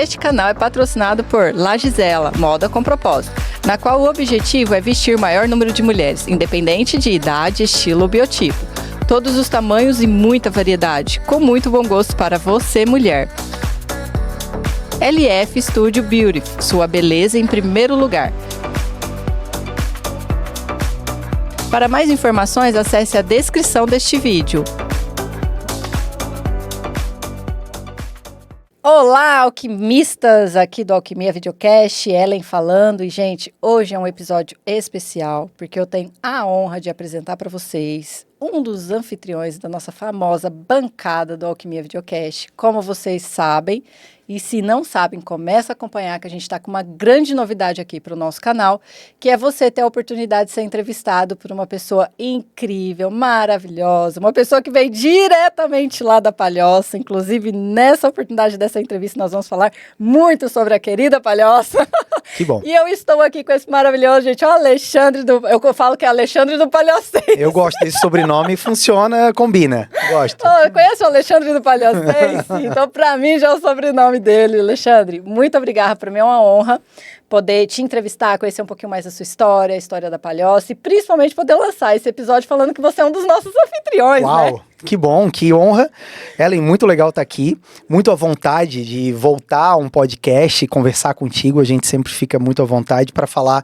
Este canal é patrocinado por La Gisela, Moda com Propósito, na qual o objetivo é vestir o maior número de mulheres, independente de idade, estilo ou biotipo. Todos os tamanhos e muita variedade, com muito bom gosto para você, mulher. LF Studio Beauty, sua beleza em primeiro lugar. Para mais informações, acesse a descrição deste vídeo. Olá, alquimistas, aqui do Alquimia Videocast, Ellen falando. E, gente, hoje é um episódio especial, porque eu tenho a honra de apresentar para vocês um dos anfitriões da nossa famosa bancada do Alquimia Videocast. Como vocês sabem, e se não sabem, começa a acompanhar que a gente está com uma grande novidade aqui para o nosso canal, que é você ter a oportunidade de ser entrevistado por uma pessoa incrível, maravilhosa, uma pessoa que veio diretamente lá da Palhoça. Inclusive, nessa oportunidade dessa entrevista, nós vamos falar muito sobre a querida Palhoça. Que bom. E eu estou aqui com esse maravilhoso, gente, o Alexandre eu falo que é Alexandre do Palhocense. Eu gosto desse sobrenome, funciona, combina. Gosto. Conhece o Alexandre do Palhocense? Então, para mim, já é o sobrenome dele. Alexandre, muito obrigada, para mim é uma honra poder te entrevistar, conhecer um pouquinho mais da sua história, a história da Palhoça e principalmente poder lançar esse episódio falando que você é um dos nossos anfitriões, Uau, né? Que bom, que honra. Ellen, muito legal estar aqui, muito à vontade de voltar a um podcast e conversar contigo, a gente sempre fica muito à vontade para falar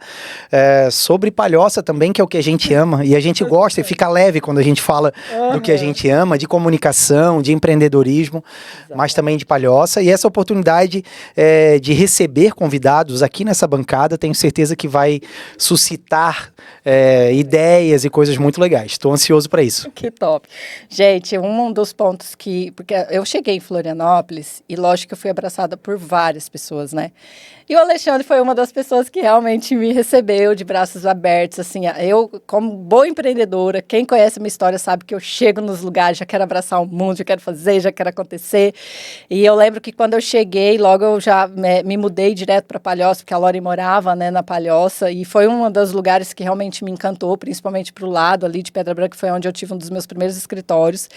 sobre Palhoça também, que é o que a gente ama, e a gente gosta e fica leve quando a gente fala do que a gente ama, de comunicação, de empreendedorismo, mas também de Palhoça, e essa oportunidade de receber convidados aqui nessa bancada, tenho certeza que vai suscitar ideias e coisas muito legais. Estou ansioso para isso. Que top. Gente, um dos pontos porque eu cheguei em Florianópolis e lógico que eu fui abraçada por várias pessoas, né? E o Alexandre foi uma das pessoas que realmente me recebeu de braços abertos, assim, eu como boa empreendedora, quem conhece a minha história sabe que eu chego nos lugares, já quero abraçar o mundo, já quero fazer, já quero acontecer. E eu lembro que quando eu cheguei, logo eu já me mudei direto para Palhoça, porque a Lori morava, né, na Palhoça, e foi um dos lugares que realmente me encantou, principalmente para o lado ali de Pedra Branca, que foi onde eu tive um dos meus primeiros escritórios.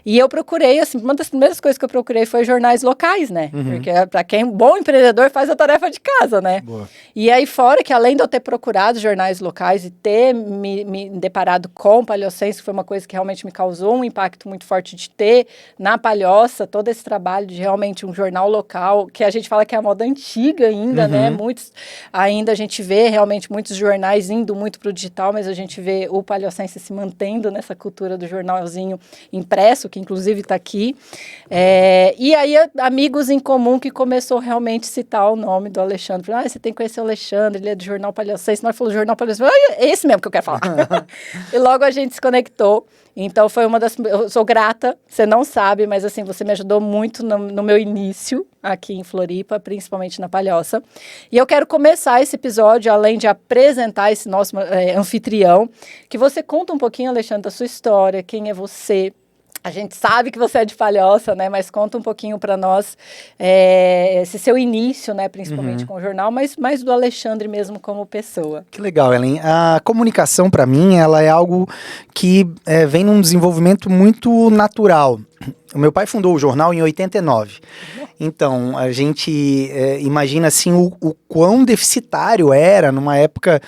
E eu procurei, assim, uma das primeiras coisas que eu procurei foi jornais locais, né? Porque para quem bom empreendedor faz a tarefa de casa, né? Boa. E aí fora que além de eu ter procurado jornais locais e ter me deparado com o Palhocense, que foi uma coisa que realmente me causou um impacto muito forte de ter na Palhoça todo esse trabalho de realmente um jornal local, que a gente fala que é a moda antiga ainda, né? Muitos, ainda a gente vê realmente muitos jornais indo muito para o digital, mas a gente vê o Palhocense se mantendo nessa cultura do jornalzinho impresso, que inclusive está aqui. E aí amigos em comum que começou realmente a citar o nome do Alexandre. Falei, você tem que conhecer o Alexandre, ele é do Jornal Palhocense. Nós falamos Jornal Palhocense, é esse mesmo que eu quero falar. E logo a gente se conectou. Então foi uma das... Eu sou grata, você não sabe, mas assim, você me ajudou muito no meu início aqui em Floripa, principalmente na Palhoça. E eu quero começar esse episódio, além de apresentar esse nosso anfitrião, que você conta um pouquinho, Alexandre, da sua história, quem é você. A gente sabe que você é de Palhoça, né? Mas conta um pouquinho para nós esse seu início, né? Principalmente com o jornal, mas mais do Alexandre mesmo como pessoa. Que legal, Ellen. A comunicação, para mim, ela é algo que vem num desenvolvimento muito natural. O meu pai fundou o jornal em 89. Então, a gente imagina assim o quão deficitário era numa época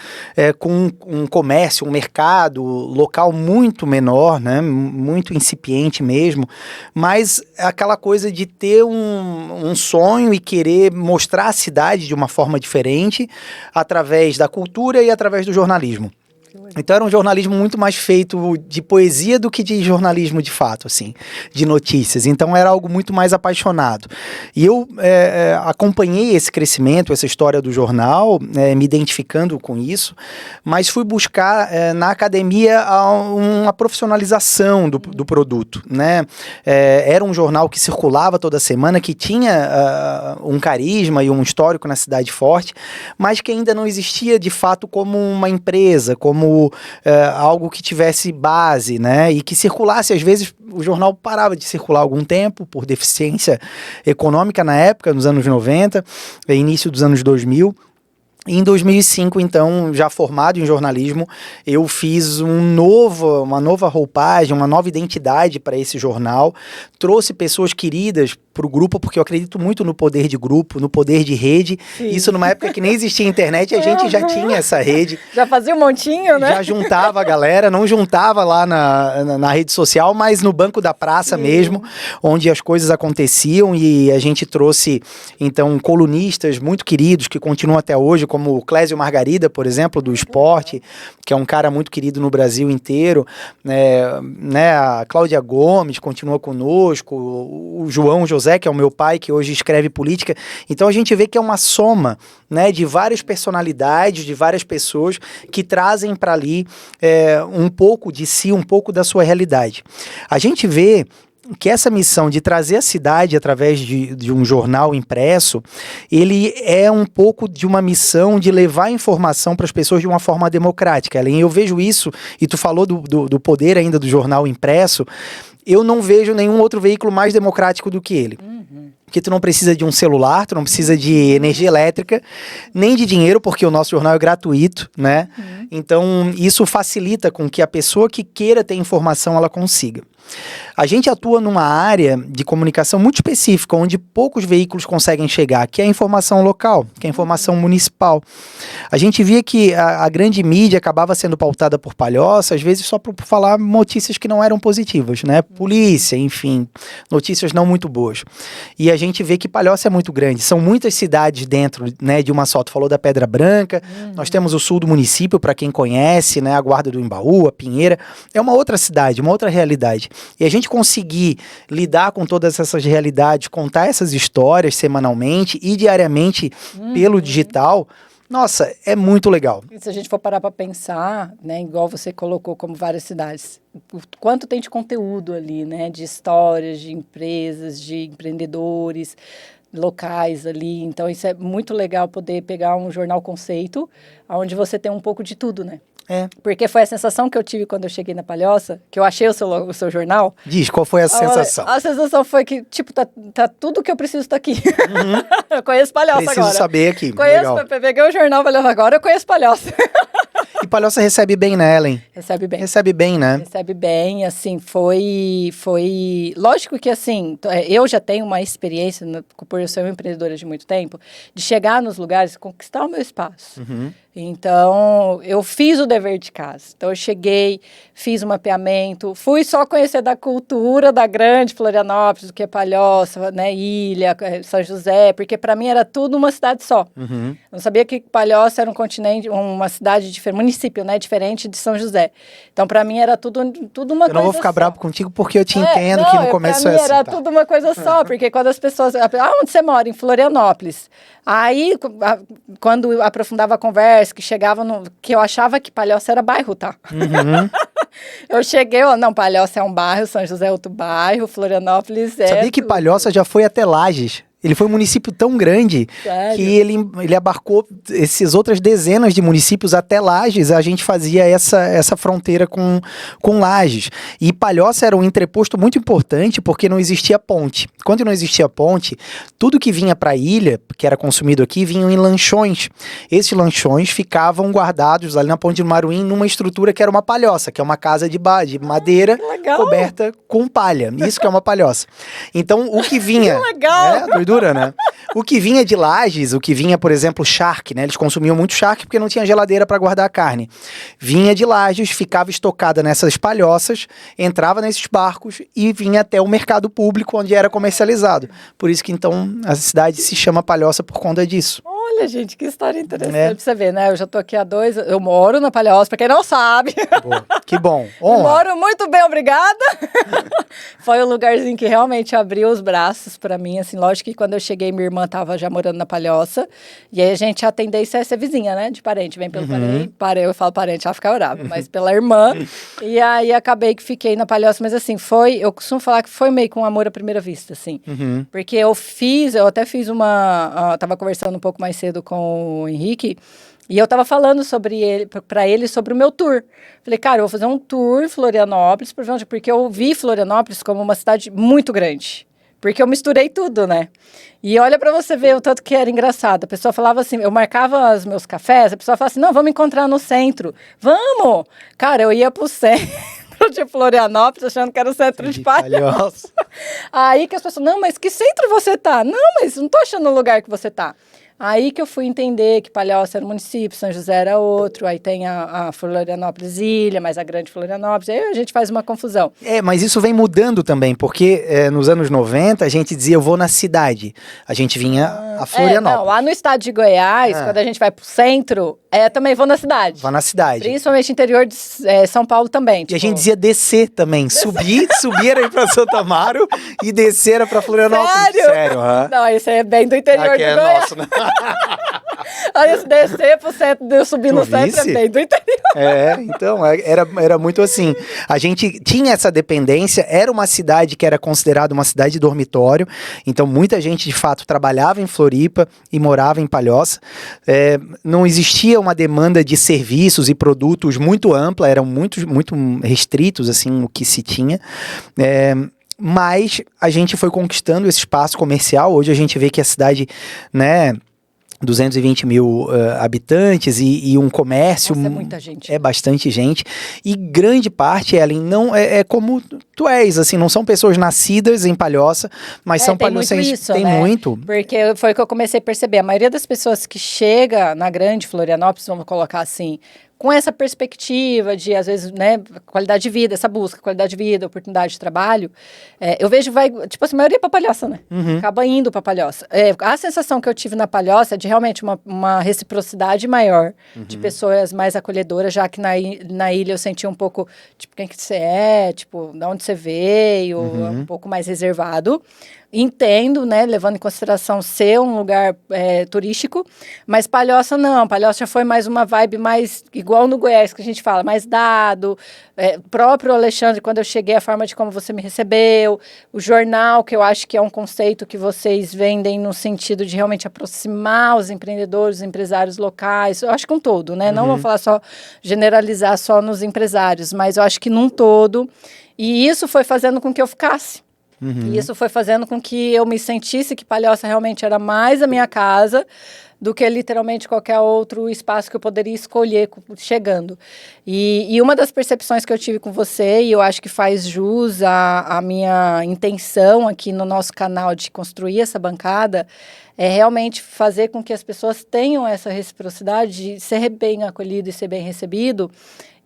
com um comércio, um mercado local muito menor, né? Muito incipiente mesmo, mas aquela coisa de ter um sonho e querer mostrar a cidade de uma forma diferente através da cultura e através do jornalismo. Então era um jornalismo muito mais feito de poesia do que de jornalismo de fato, assim, de notícias. Então era algo muito mais apaixonado. E eu acompanhei esse crescimento, essa história do jornal, me identificando com isso, mas fui buscar na academia uma profissionalização do produto, né? Era um jornal que circulava toda semana, que tinha um carisma e um histórico na cidade forte, mas que ainda não existia de fato como uma empresa, como algo que tivesse base, né? E que circulasse. Às vezes o jornal parava de circular algum tempo por deficiência econômica na época, nos anos 90, início dos anos 2000. Em 2005, então, já formado em jornalismo, eu fiz uma nova roupagem, uma nova identidade para esse jornal. Trouxe pessoas queridas para o grupo, porque eu acredito muito no poder de grupo, no poder de rede. Sim. Isso numa época que nem existia internet, a gente já tinha essa rede. Já fazia um montinho, né? Já juntava a galera, não juntava lá na rede social, mas no banco da praça mesmo, onde as coisas aconteciam, e a gente trouxe, então, colunistas muito queridos, que continuam até hoje, como o Clésio Margarida, por exemplo, do esporte, que é um cara muito querido no Brasil inteiro, a Cláudia Gomes continua conosco, o João José, que é o meu pai, que hoje escreve política. Então a gente vê que é uma soma, né, de várias personalidades, de várias pessoas que trazem para ali um pouco de si, um pouco da sua realidade. A gente vê que essa missão de trazer a cidade através de um jornal impresso, ele é um pouco de uma missão de levar informação para as pessoas de uma forma democrática. Ellen, eu vejo isso, e tu falou do poder ainda do jornal impresso, eu não vejo nenhum outro veículo mais democrático do que ele. Porque tu não precisa de um celular, tu não precisa de energia elétrica, nem de dinheiro, porque o nosso jornal é gratuito, né? Então, isso facilita com que a pessoa que queira ter informação, ela consiga. A gente atua numa área de comunicação muito específica, onde poucos veículos conseguem chegar, que é a informação local, que é a informação municipal. A gente via que a grande mídia acabava sendo pautada por Palhoça, às vezes só por falar notícias que não eram positivas, né? Polícia, enfim, notícias não muito boas. E a gente vê que Palhoça é muito grande, são muitas cidades dentro, né, de uma só. Tu falou da Pedra Branca, nós temos o sul do município, para quem conhece, né, a Guarda do Embaú, a Pinheira, é uma outra cidade, uma outra realidade. E a gente conseguir lidar com todas essas realidades, contar essas histórias semanalmente e diariamente pelo digital, nossa, é muito legal. E se a gente for parar para pensar, né, igual você colocou como várias cidades, o quanto tem de conteúdo ali, né, de histórias, de empresas, de empreendedores locais ali. Então isso é muito legal, poder pegar um jornal conceito, onde você tem um pouco de tudo, né? Porque foi a sensação que eu tive quando eu cheguei na Palhoça, que eu achei o seu jornal. Diz, qual foi a sensação? A sensação foi que, tipo, tá tudo que eu preciso tá aqui. Eu conheço Palhoça agora. Preciso saber aqui. Peguei o jornal e falei, agora eu conheço Palhoça. E Palhoça recebe bem, né, Ellen? Recebe bem. Recebe bem, né? Recebe bem, assim, foi... Lógico que, assim, eu já tenho uma experiência, por eu ser uma empreendedora de muito tempo, de chegar nos lugares e conquistar o meu espaço. Então, eu fiz o dever de casa. Então, eu cheguei, fiz um mapeamento, fui só conhecer da cultura da grande Florianópolis, do que é Palhoça, né, Ilha, São José, porque para mim era tudo uma cidade só. Eu não sabia que Palhoça era um continente, uma cidade diferente, município, né, diferente de São José. Então, para mim era tudo uma coisa só. Eu não vou ficar bravo contigo porque eu te entendo que no começo é assim. Era tudo uma coisa só, porque quando as pessoas... onde você mora? Em Florianópolis. Aí, quando aprofundava a conversa, que chegava que eu achava que Palhoça era bairro, tá? Eu cheguei, não, Palhoça é um bairro, São José é outro bairro, Florianópolis é... Sabia que Palhoça já foi até Lages? Ele foi um município tão grande que ele abarcou essas outras dezenas de municípios até Lages. A gente fazia essa fronteira com Lages. E Palhoça era um entreposto muito importante porque não existia ponte. Quando não existia ponte, tudo que vinha para a ilha, que era consumido aqui, vinham em lanchões. Esses lanchões ficavam guardados ali na Ponte do Maruim numa estrutura que era uma palhoça, que é uma casa de madeira coberta com palha. Isso que é uma palhoça. Então, o que vinha... Que legal! Doidura, né? O que vinha de Lages, o que vinha, por exemplo, charque, né? Eles consumiam muito charque porque não tinha geladeira para guardar a carne. Vinha de Lages, ficava estocada nessas palhoças, entrava nesses barcos e vinha até o mercado público onde era comercializado. Por isso que, então, a cidade se chama Palhoça por conta disso. Olha, gente, que história interessante pra você ver, né? Eu já tô aqui eu moro na Palhoça, pra quem não sabe. Boa. Que bom. Honra. Moro muito bem, obrigada. Foi um lugarzinho que realmente abriu os braços pra mim, assim, lógico que quando eu cheguei, minha irmã tava já morando na Palhoça, e aí a tendência é ser vizinha, né? De parente, vem pelo parente, eu falo parente, ela fica brava, mas pela irmã, e aí acabei que fiquei na Palhoça, mas assim, eu costumo falar que foi meio com um amor à primeira vista, assim, porque eu até fiz tava conversando um pouco mais cedo com o Henrique, e eu tava falando para ele sobre o meu tour. Falei, cara, eu vou fazer um tour em Florianópolis, porque eu vi Florianópolis como uma cidade muito grande. Porque eu misturei tudo, né? E olha pra você ver o tanto que era engraçado. A pessoa falava assim, eu marcava os meus cafés, a pessoa falava assim, não, vamos encontrar no centro. Vamos! Cara, eu ia pro centro de Florianópolis, achando que era o centro de Palhoça. Aí que as pessoas, não, mas que centro você tá? Não, mas não tô achando o lugar que você tá. Aí que eu fui entender que Palhoça era um município, São José era outro, aí tem a Florianópolis Ilha, mas a Grande Florianópolis, aí a gente faz uma confusão. Mas isso vem mudando também, porque nos anos 90 a gente dizia eu vou na cidade, a gente vinha a Florianópolis. Não, lá no estado de Goiás, quando a gente vai pro centro, também vou na cidade. Vou na cidade. Principalmente interior de São Paulo também. E a gente dizia descer também, subir era ir pra Santo Amaro e descer era pra Florianópolis. Sério? Não, isso aí é bem do interior de Goiás. Nosso, né? Olha, se descer pro centro, eu subir no centro é bem do interior. Então, era muito assim. A gente tinha essa dependência, era uma cidade que era considerada uma cidade dormitório, então muita gente de fato trabalhava em Floripa e morava em Palhoça. Não existia uma demanda de serviços e produtos muito ampla, eram muito restritos assim o que se tinha. Mas a gente foi conquistando esse espaço comercial. Hoje a gente vê que a cidade, né, 220 mil habitantes e um comércio. Nossa, é muita gente. É bastante gente. E grande parte, Ellen, não é como tu és, assim, não são pessoas nascidas em Palhoça, mas são palhocenses. Tem muito. Porque foi o que eu comecei a perceber. A maioria das pessoas que chega na Grande Florianópolis, vamos colocar assim, com essa perspectiva de, às vezes, né, qualidade de vida, essa busca, qualidade de vida, oportunidade de trabalho, eu vejo, tipo assim, a maioria é pra Palhoça, né? Acaba indo pra Palhoça. A sensação que eu tive na Palhoça é de realmente uma reciprocidade maior, de pessoas mais acolhedoras, já que na ilha eu senti um pouco, tipo, quem que você é, tipo, de onde você veio, um pouco mais reservado. Entendo, né, levando em consideração ser um lugar turístico, mas Palhoça não, Palhoça já foi mais uma vibe mais, igual no Goiás que a gente fala, mais dado, próprio Alexandre, quando eu cheguei, a forma de como você me recebeu, o jornal, que eu acho que é um conceito que vocês vendem no sentido de realmente aproximar os empreendedores, os empresários locais, eu acho que um todo, né, não vou falar só, generalizar só nos empresários, mas eu acho que num todo, e isso foi fazendo com que eu ficasse. E isso foi fazendo com que eu me sentisse que Palhoça realmente era mais a minha casa do que literalmente qualquer outro espaço que eu poderia escolher chegando. E uma das percepções que eu tive com você, e eu acho que faz jus à minha intenção aqui no nosso canal de construir essa bancada, é realmente fazer com que as pessoas tenham essa reciprocidade de ser bem acolhido e ser bem recebido,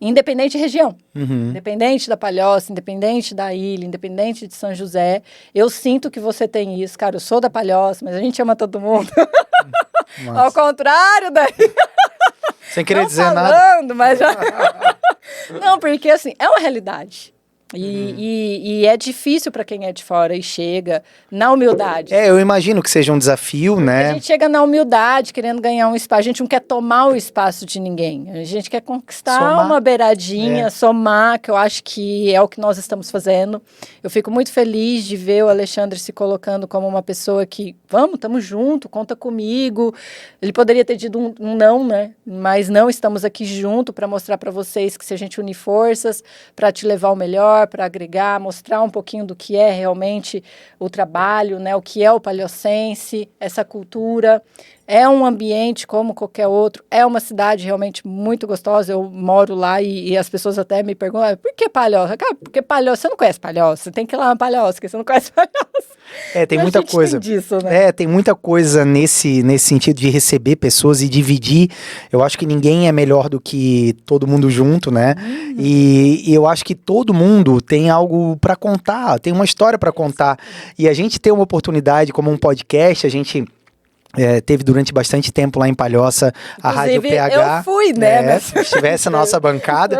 independente de região, independente da Palhoça, independente da ilha, independente de São José, eu sinto que você tem isso. Cara, eu sou da Palhoça, mas a gente ama todo mundo. Ao contrário daí. Sem querer dizer falando, nada. Mas já... Não, porque assim, é uma realidade. E é difícil para quem é de fora e chega na humildade. Eu imagino que seja um desafio, né? A gente chega na humildade, querendo ganhar um espaço. A gente não quer tomar o espaço de ninguém. A gente quer conquistar uma beiradinha, somar, que eu acho que é o que nós estamos fazendo. Eu fico muito feliz de ver o Alexandre se colocando como uma pessoa que, vamos, estamos junto, conta comigo. Ele poderia ter dito um não, né? Mas não, estamos aqui junto para mostrar para vocês que se a gente unir forças, para te levar ao melhor, para agregar, mostrar um pouquinho do que é realmente o trabalho, né, o que é o palhocense, essa cultura. É um ambiente como qualquer outro, é uma cidade realmente muito gostosa. Eu moro lá e as pessoas até me perguntam, por que Palhoça? Cara, porque Palhoça, você não conhece Palhoça, você tem que ir lá na Palhoça, porque você não conhece Palhoça. Tem muita coisa. Tem disso, né? Tem muita coisa nesse sentido de receber pessoas e dividir. Eu acho que ninguém é melhor do que todo mundo junto, né? E eu acho que todo mundo tem algo para contar, tem uma história para contar. E a gente ter uma oportunidade como um podcast, a gente teve durante bastante tempo lá em Palhoça a Rádio PH. Eu fui, né? Se estivesse a nossa bancada.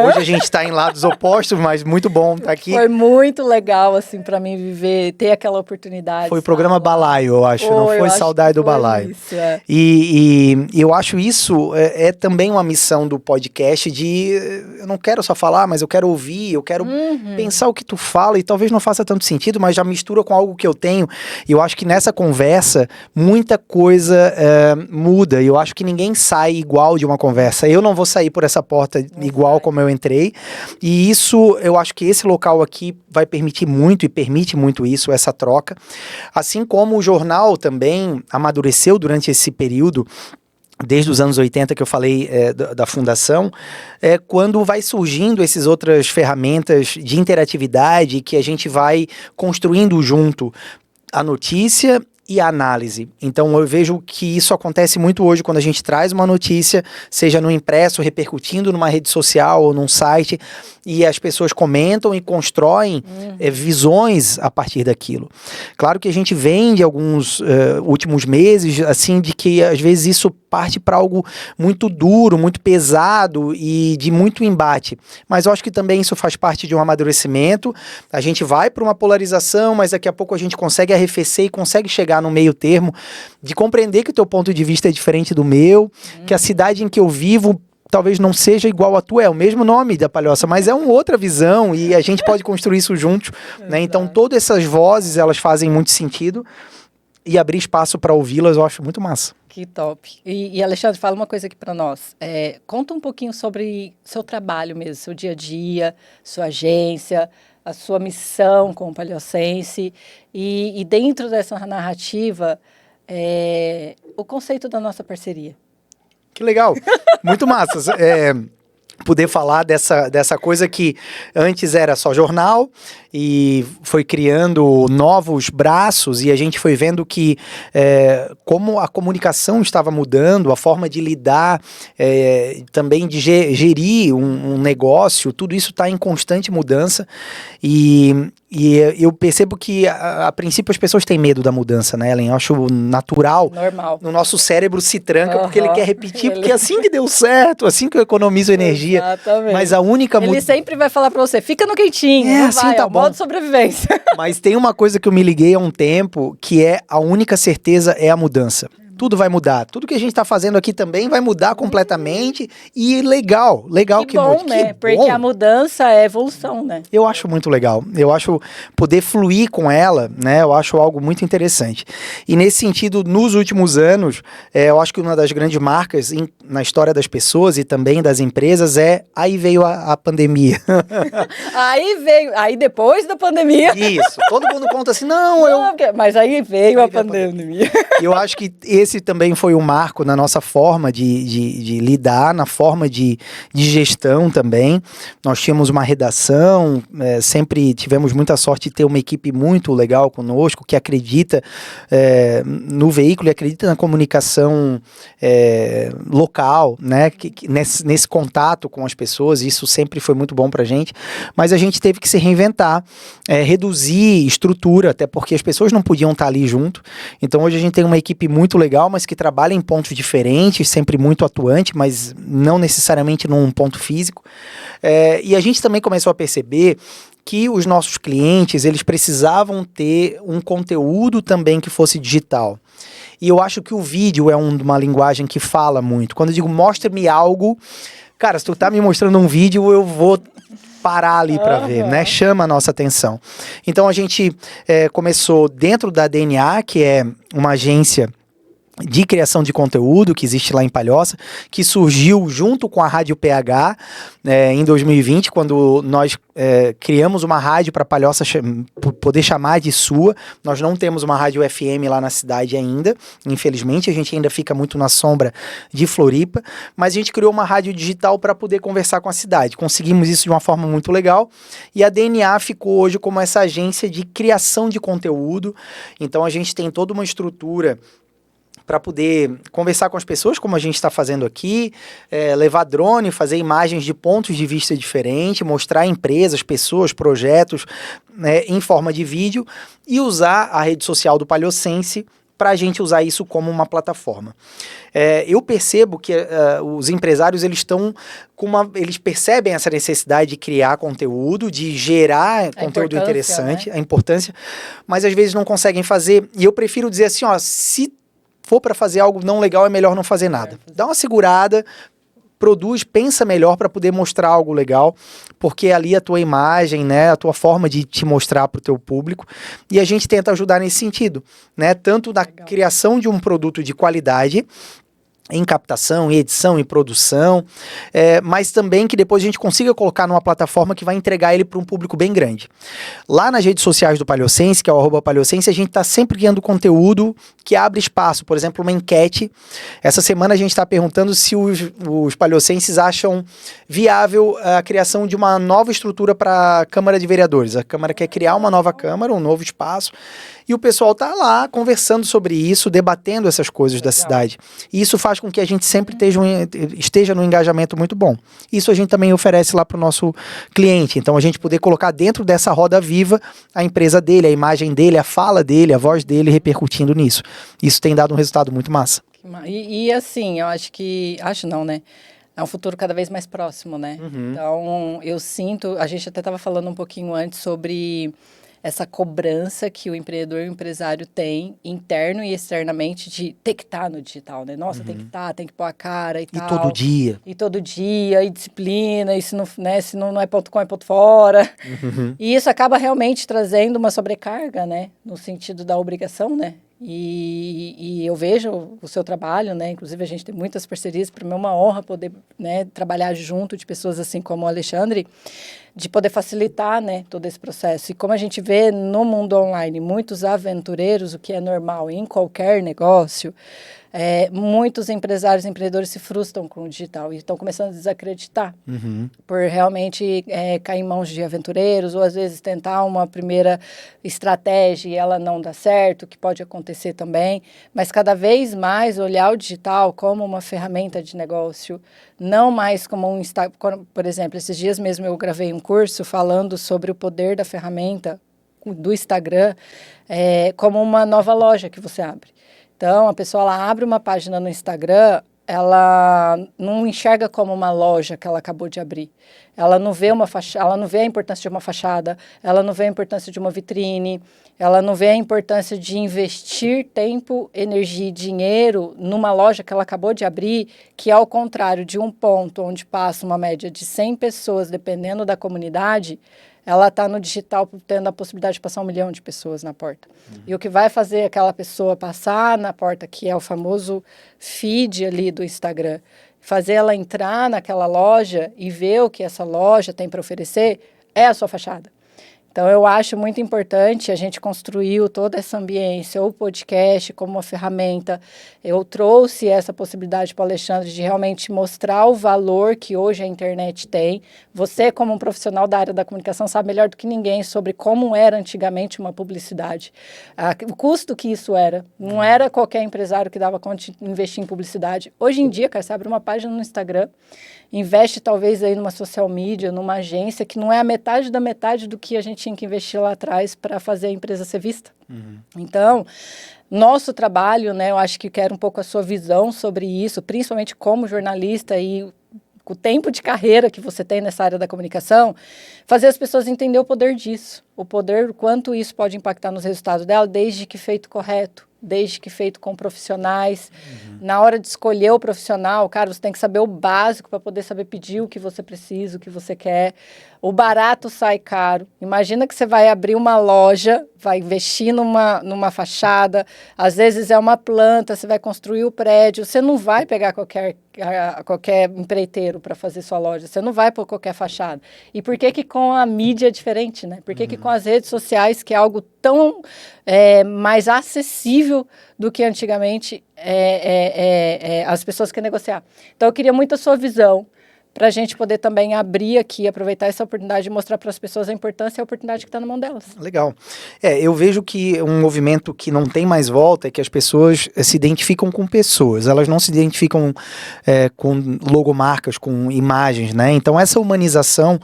Hoje a gente está em lados opostos, mas muito bom estar aqui. Foi muito legal, assim, para mim viver, ter aquela oportunidade. Foi o programa Balaio, eu acho. Não foi Saudade do Balaio. Isso, E eu acho isso também uma missão do podcast de... Eu não quero só falar, mas eu quero ouvir, eu quero pensar o que tu fala e talvez não faça tanto sentido, mas já mistura com algo que eu tenho. E eu acho que nessa conversa, muita muita coisa muda. E eu acho que ninguém sai igual de uma conversa. Eu não vou sair por essa porta igual como eu entrei. E isso, eu acho que esse local aqui vai permitir muito e permite muito isso, essa troca. Assim como o jornal também amadureceu durante esse período, desde os anos 80 que eu falei da fundação, quando vai surgindo essas outras ferramentas de interatividade que a gente vai construindo junto a notícia e a análise. Então eu vejo que isso acontece muito hoje quando a gente traz uma notícia, seja no impresso, repercutindo numa rede social ou num site, e as pessoas comentam e constroem visões a partir daquilo. Claro que a gente vem de alguns últimos meses, assim, de que às vezes isso parte para algo muito duro, muito pesado e de muito embate. Mas eu acho que também isso faz parte de um amadurecimento. A gente vai para uma polarização, mas daqui a pouco a gente consegue arrefecer e consegue chegar no meio termo, de compreender que o teu ponto de vista é diferente do meu, que a cidade em que eu vivo talvez não seja igual a tua, é o mesmo nome da Palhoça, mas é uma outra visão e a gente pode construir isso juntos, né? Então todas essas vozes, elas fazem muito sentido e abrir espaço para ouvi-las eu acho muito massa. Que top. E Alexandre, fala uma coisa aqui para nós. Conta um pouquinho sobre seu trabalho mesmo, seu dia a dia, sua agência, a sua missão com o Palhocense e dentro dessa narrativa, o conceito da nossa parceria. Que legal, muito massa. Poder falar dessa coisa que antes era só jornal e foi criando novos braços e a gente foi vendo que como a comunicação estava mudando, a forma de lidar, também de gerir um negócio, tudo isso está em constante mudança e eu percebo que a princípio as pessoas têm medo da mudança, né, Ellen? Eu acho natural. Normal. No nosso cérebro se tranca porque ele quer repetir, porque é assim que deu certo, assim que eu economizo energia. Exatamente. Mas a única Ele sempre vai falar pra você, fica no quentinho, assim tá bom. Modo sobrevivência. Mas tem uma coisa que eu me liguei há um tempo, que é a única certeza é a mudança. Tudo vai mudar. Tudo que a gente está fazendo aqui também vai mudar completamente e legal que bom, mude. né? Que porque bom. a mudança é evolução, né? Eu acho muito legal. Eu acho poder fluir com ela, né? Eu acho algo muito interessante. E nesse sentido, nos últimos anos, eu acho que uma das grandes marcas na história das pessoas e também das empresas aí veio a pandemia. Aí depois da pandemia. Isso. Todo mundo conta assim, mas aí veio a pandemia. E eu acho que esse também foi um marco na nossa forma de lidar, na forma de gestão também. Nós tínhamos uma redação, sempre tivemos muita sorte de ter uma equipe muito legal conosco, que acredita no veículo e acredita na comunicação local, né? Nesse contato com as pessoas, isso sempre foi muito bom pra gente, mas a gente teve que se reinventar, reduzir estrutura, até porque as pessoas não podiam estar ali junto. Então hoje a gente tem uma equipe muito legal, mas que trabalha em pontos diferentes, sempre muito atuante, mas não necessariamente num ponto físico. E a gente também começou a perceber que os nossos clientes, eles precisavam ter um conteúdo também que fosse digital. E eu acho que o vídeo é uma linguagem que fala muito. Quando eu digo, mostra-me algo, cara, se tu tá me mostrando um vídeo, eu vou parar ali para ver, né? Chama a nossa atenção. Então a gente começou dentro da DNA, que é uma agência de criação de conteúdo que existe lá em Palhoça, que surgiu junto com a Rádio PH em 2020, quando nós criamos uma rádio para Palhoça poder chamar de sua. Nós não temos uma rádio FM lá na cidade ainda, infelizmente, a gente ainda fica muito na sombra de Floripa, mas a gente criou uma rádio digital para poder conversar com a cidade. Conseguimos isso de uma forma muito legal e a DNA ficou hoje como essa agência de criação de conteúdo. Então a gente tem toda uma estrutura para poder conversar com as pessoas, como a gente está fazendo aqui, levar drone, fazer imagens de pontos de vista diferentes, mostrar empresas, pessoas, projetos em forma de vídeo e usar a rede social do Palhocense para a gente usar isso como uma plataforma. Eu percebo que os empresários eles percebem essa necessidade de criar conteúdo, de gerar conteúdo interessante, né? A importância, mas às vezes não conseguem fazer. E eu prefiro dizer assim, se for para fazer algo não legal, é melhor não fazer nada. Dá uma segurada, produz, pensa melhor para poder mostrar algo legal, porque ali a tua imagem, né, a tua forma de te mostrar para o teu público, e a gente tenta ajudar nesse sentido, né, tanto na criação de um produto de qualidade, em captação, em edição, em produção, mas também que depois a gente consiga colocar numa plataforma que vai entregar ele para um público bem grande. Lá nas redes sociais do Paliocense, que é o @Paliocense, a gente está sempre criando conteúdo que abre espaço, por exemplo, uma enquete. Essa semana a gente está perguntando se os paliocenses acham viável a criação de uma nova estrutura para a Câmara de Vereadores. A Câmara quer criar uma nova Câmara, um novo espaço, e o pessoal está lá conversando sobre isso, debatendo essas coisas da cidade. E isso faz com que a gente sempre esteja num engajamento muito bom. Isso a gente também oferece lá para o nosso cliente. Então a gente poder colocar dentro dessa roda viva a empresa dele, a imagem dele, a fala dele, a voz dele repercutindo nisso. Isso tem dado um resultado muito massa. E assim, eu acho que... Acho não, né? É um futuro cada vez mais próximo, né? Então, eu sinto... A gente até estava falando um pouquinho antes sobre essa cobrança que o empreendedor e o empresário tem, interno e externamente, de ter que estar no digital, né? Nossa, tem que estar, tem que pôr a cara e tal. E todo dia. E todo dia, e disciplina, e se não é ponto com, é ponto fora. E isso acaba realmente trazendo uma sobrecarga, né? No sentido da obrigação, né? E eu vejo o seu trabalho, né? Inclusive, a gente tem muitas parcerias. Para mim é uma honra poder, né, trabalhar junto de pessoas assim como o Alexandre, de poder facilitar, né, todo esse processo. E como a gente vê no mundo online muitos aventureiros, o que é normal em qualquer negócio, muitos empresários e empreendedores se frustram com o digital e estão começando a desacreditar por realmente cair em mãos de aventureiros, ou às vezes tentar uma primeira estratégia e ela não dá certo, que pode acontecer também, mas cada vez mais olhar o digital como uma ferramenta de negócio, não mais como um... Por exemplo, esses dias mesmo eu gravei um curso falando sobre o poder da ferramenta do Instagram como uma nova loja que você abre. Então, a pessoa ela abre uma página no Instagram, ela não enxerga como uma loja que ela acabou de abrir. Ela não vê ela não vê a importância de uma fachada, ela não vê a importância de uma vitrine, ela não vê a importância de investir tempo, energia e dinheiro numa loja que ela acabou de abrir, que ao contrário de um ponto onde passa uma média de 100 pessoas, dependendo da comunidade, ela está no digital tendo a possibilidade de passar 1 milhão de pessoas na porta. E o que vai fazer aquela pessoa passar na porta, que é o famoso feed ali do Instagram, fazer ela entrar naquela loja e ver o que essa loja tem para oferecer, é a sua fachada. Então, eu acho muito importante, a gente construiu toda essa ambiência, o podcast como uma ferramenta. Eu trouxe essa possibilidade para o Alexandre de realmente mostrar o valor que hoje a internet tem. Você, como um profissional da área da comunicação, sabe melhor do que ninguém sobre como era antigamente uma publicidade. O custo que isso era. Não era qualquer empresário que dava conta de investir em publicidade. Hoje em dia, cara, você abre uma página no Instagram, investe talvez aí numa social media, numa agência, que não é a metade da metade do que a gente tinha que investir lá atrás para fazer a empresa ser vista. Então, nosso trabalho, né, eu acho que quero um pouco a sua visão sobre isso, principalmente como jornalista e com o tempo de carreira que você tem nessa área da comunicação, fazer as pessoas entenderem o poder disso, o poder, o quanto isso pode impactar nos resultados dela, desde que feito correto, desde que feito com profissionais. Na hora de escolher o profissional, cara, você tem que saber o básico para poder saber pedir o que você precisa, o que você quer. O barato sai caro. Imagina que você vai abrir uma loja, vai investir numa fachada, às vezes é uma planta, você vai construir o prédio, você não vai pegar qualquer empreiteiro para fazer sua loja, você não vai por qualquer fachada. E por que com a mídia é diferente, né? Por que com as redes sociais, que é algo tão mais acessível do que antigamente as pessoas querem negociar? Então, eu queria muito a sua visão para a gente poder também abrir aqui, aproveitar essa oportunidade e mostrar para as pessoas a importância e a oportunidade que está na mão delas. Legal. Eu vejo que um movimento que não tem mais volta é que as pessoas se identificam com pessoas, elas não se identificam com logomarcas, com imagens, né? Então, essa humanização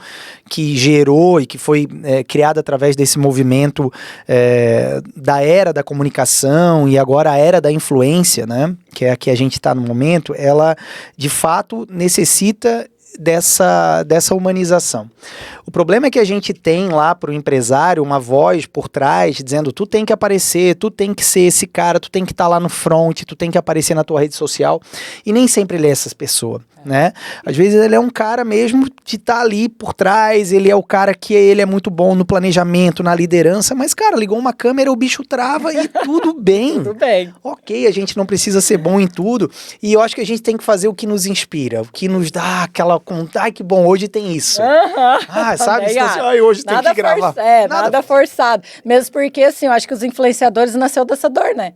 que gerou e que foi criada através desse movimento da era da comunicação e agora a era da influência, né? Que é a que a gente está no momento, ela, de fato, necessita dessa humanização. O problema é que a gente tem lá pro empresário uma voz por trás dizendo tu tem que aparecer, tu tem que ser esse cara, tu tem que estar lá no front, tu tem que aparecer na tua rede social. E nem sempre ele é essa pessoa, né? Às vezes ele é um cara mesmo de estar ali por trás, ele é o cara que ele é muito bom no planejamento, na liderança, mas, cara, ligou uma câmera, o bicho trava e tudo bem. Tudo bem. Ok, a gente não precisa ser bom em tudo, e eu acho que a gente tem que fazer o que nos inspira, o que nos dá aquela... Ai, que bom, hoje tem isso. Sabe? Também, Assim, ai, hoje tem que gravar. Nada forçado. Mesmo porque, assim, eu acho que os influenciadores nasceu dessa dor, né?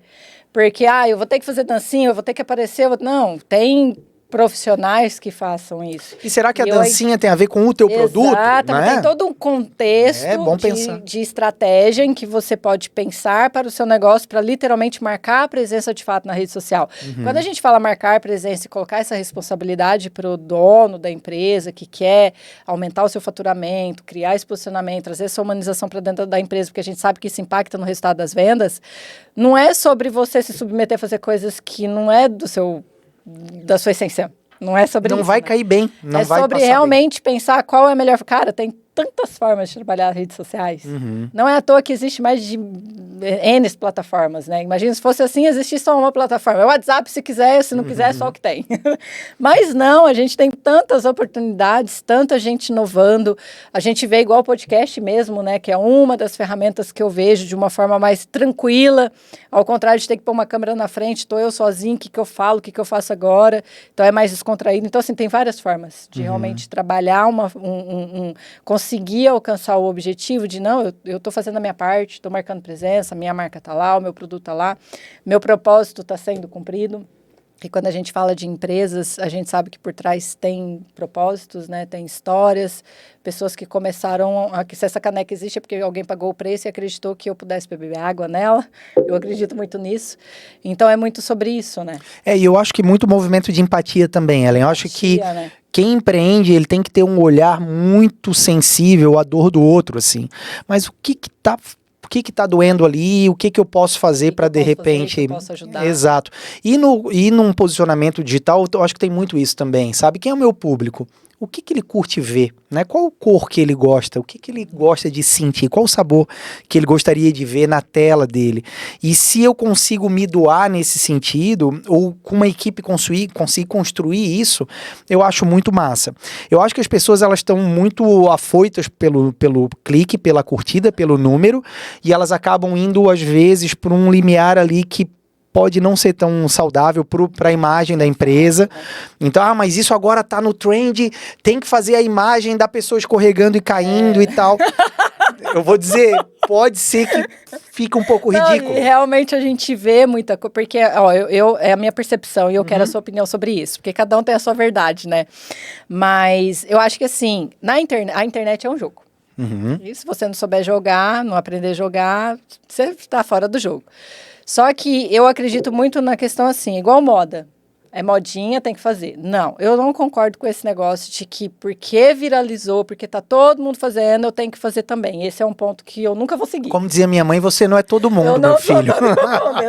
Porque, eu vou ter que fazer dancinha, eu vou ter que aparecer. Não, tem profissionais que façam isso. E será que a dancinha tem a ver com o teu produto? Exatamente, né? Tem todo um contexto de estratégia em que você pode pensar para o seu negócio para literalmente marcar a presença de fato na rede social. Quando a gente fala marcar presença e colocar essa responsabilidade para o dono da empresa que quer aumentar o seu faturamento, criar esse posicionamento, trazer essa humanização para dentro da empresa, porque a gente sabe que isso impacta no resultado das vendas, não é sobre você se submeter a fazer coisas que não é da sua essência. Não é sobre isso. Não vai cair bem. Não vai sobre realmente pensar qual é a melhor... Cara, tem tantas formas de trabalhar as redes sociais. Não é à toa que existe mais de N plataformas, né? Imagina se fosse assim, existisse só uma plataforma. É o WhatsApp se quiser, se não quiser, é só o que tem. Mas não, a gente tem tantas oportunidades, tanta gente inovando. A gente vê igual o podcast mesmo, né? Que é uma das ferramentas que eu vejo de uma forma mais tranquila. Ao contrário de ter que pôr uma câmera na frente, estou eu sozinho, o que eu falo, o que eu faço agora. Então é mais descontraído. Então, assim, tem várias formas de realmente trabalhar conseguir alcançar o objetivo de, não, eu estou fazendo a minha parte, estou marcando presença, minha marca está lá, o meu produto está lá, meu propósito está sendo cumprido. E quando a gente fala de empresas, a gente sabe que por trás tem propósitos, né? Tem histórias, pessoas que começaram que se essa caneca existe é porque alguém pagou o preço e acreditou que eu pudesse beber água nela. Eu acredito muito nisso. Então é muito sobre isso, né? E eu acho que muito movimento de empatia também, Ellen. Eu acho que né? Quem empreende, ele tem que ter um olhar muito sensível à dor do outro, assim. Mas o que tá doendo ali, o que eu posso fazer para de repente... eu posso ajudar. Exato. E num posicionamento digital, eu acho que tem muito isso também, sabe? Quem é o meu público? O que ele curte ver, né? Qual cor que ele gosta? O que ele gosta de sentir? Qual o sabor que ele gostaria de ver na tela dele? E se eu consigo me doar nesse sentido, ou com uma equipe conseguir construir isso, eu acho muito massa. Eu acho que as pessoas, elas estão muito afoitas pelo clique, pela curtida, pelo número, e elas acabam indo, às vezes, por um limiar ali que pode não ser tão saudável para a imagem da empresa. Então, mas isso agora tá no trend, tem que fazer a imagem da pessoa escorregando e caindo e tal. Eu vou dizer, pode ser que fique um pouco ridículo. E realmente a gente vê muita coisa, porque é a minha percepção e eu quero a sua opinião sobre isso, porque cada um tem a sua verdade, né? Mas eu acho que assim, a internet é um jogo. E se você não souber jogar, não aprender a jogar, você está fora do jogo. Só que eu acredito muito na questão assim, igual moda. É modinha, tem que fazer. Não, eu não concordo com esse negócio de que porque viralizou, porque tá todo mundo fazendo, eu tenho que fazer também. Esse é um ponto que eu nunca vou seguir. Como dizia minha mãe, você não é todo mundo, meu filho.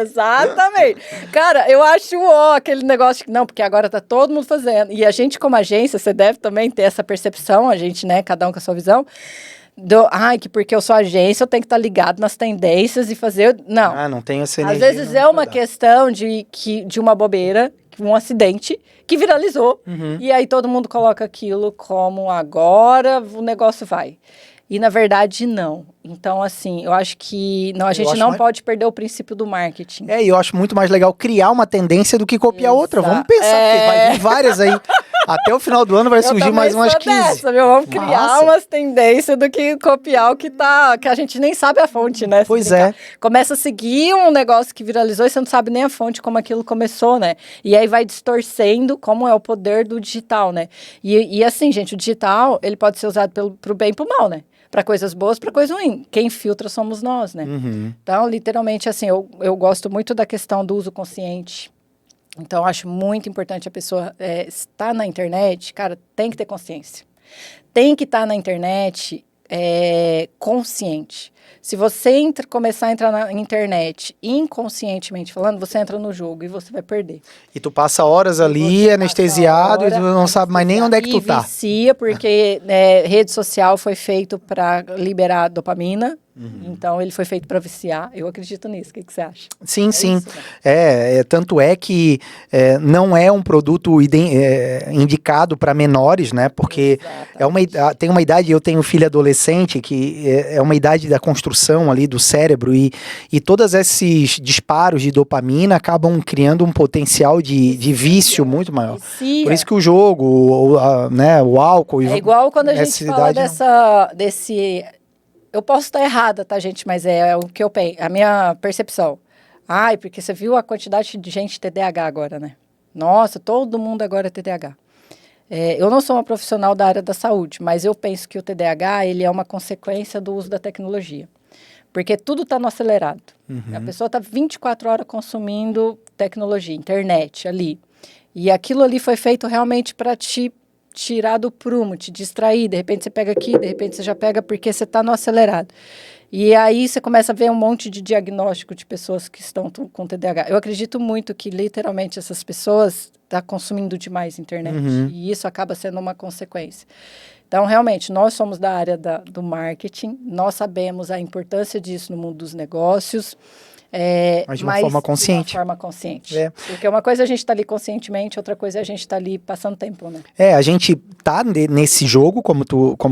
Exatamente. Cara, eu acho aquele negócio de, não, porque agora tá todo mundo fazendo. E a gente como agência, você deve também ter essa percepção, a gente, né, cada um com a sua visão. Que porque eu sou agência, eu tenho que estar ligado nas tendências e fazer... Não. Não tenho essa energia. Às vezes é uma questão de uma bobeira, um acidente, que viralizou. E aí todo mundo coloca aquilo como agora o negócio vai. E, na verdade, não. Então, assim, eu acho que a gente não pode perder o princípio do marketing. E eu acho muito mais legal criar uma tendência do que copiar outra. Vamos pensar, porque vai vir várias aí. Até o final do ano vai surgir mais umas 15. Dessa, viu? Vamos criar umas tendências do que copiar o que a gente nem sabe a fonte, né? Pois é. Começa a seguir um negócio que viralizou e você não sabe nem a fonte, como aquilo começou, né? E aí vai distorcendo como é o poder do digital, né? E assim, gente, o digital, ele pode ser usado pro bem e pro mal, né? Para coisas boas, para coisas ruins. Quem filtra somos nós, né? Então, literalmente, assim, eu gosto muito da questão do uso consciente. Então, eu acho muito importante a pessoa estar na internet, cara, tem que ter consciência. Tem que estar na internet consciente. Se você começar a entrar na internet inconscientemente falando, você entra no jogo e você vai perder. E tu passa horas ali anestesiado e tu não sabe mais nem onde é que tu tá. E vicia, porque rede social foi feito para liberar dopamina. Então, ele foi feito para viciar. Eu acredito nisso. O que você acha? Sim, sim. Isso, né? Tanto é que não é um produto indicado para menores, né? Porque tem uma idade, eu tenho filho adolescente, que é uma idade da construção ali do cérebro e todos esses disparos de dopamina acabam criando um potencial de vício muito maior. Vicia. Por isso que o jogo, o álcool... É igual quando a gente fala desse... Eu posso estar errada, tá, gente? Mas é o que eu penso, a minha percepção. Ai, porque você viu a quantidade de gente TDAH agora, né? Nossa, todo mundo agora é TDAH. Eu não sou uma profissional da área da saúde, mas eu penso que o TDAH, ele é uma consequência do uso da tecnologia. Porque tudo está no acelerado. A pessoa está 24 horas consumindo tecnologia, internet, ali. E aquilo ali foi feito realmente para te tirar do prumo, te distrair, de repente você pega aqui, de repente você já pega porque você está no acelerado. E aí você começa a ver um monte de diagnóstico de pessoas que estão com TDAH. Eu acredito muito que literalmente essas pessoas estão consumindo demais internet e isso acaba sendo uma consequência. Então, realmente, nós somos da área do marketing, nós sabemos a importância disso no mundo dos negócios, mas de uma forma consciente. De uma forma consciente. Porque uma coisa é a gente estar ali conscientemente, outra coisa é a gente estar ali passando tempo, né? A gente tá nesse jogo, como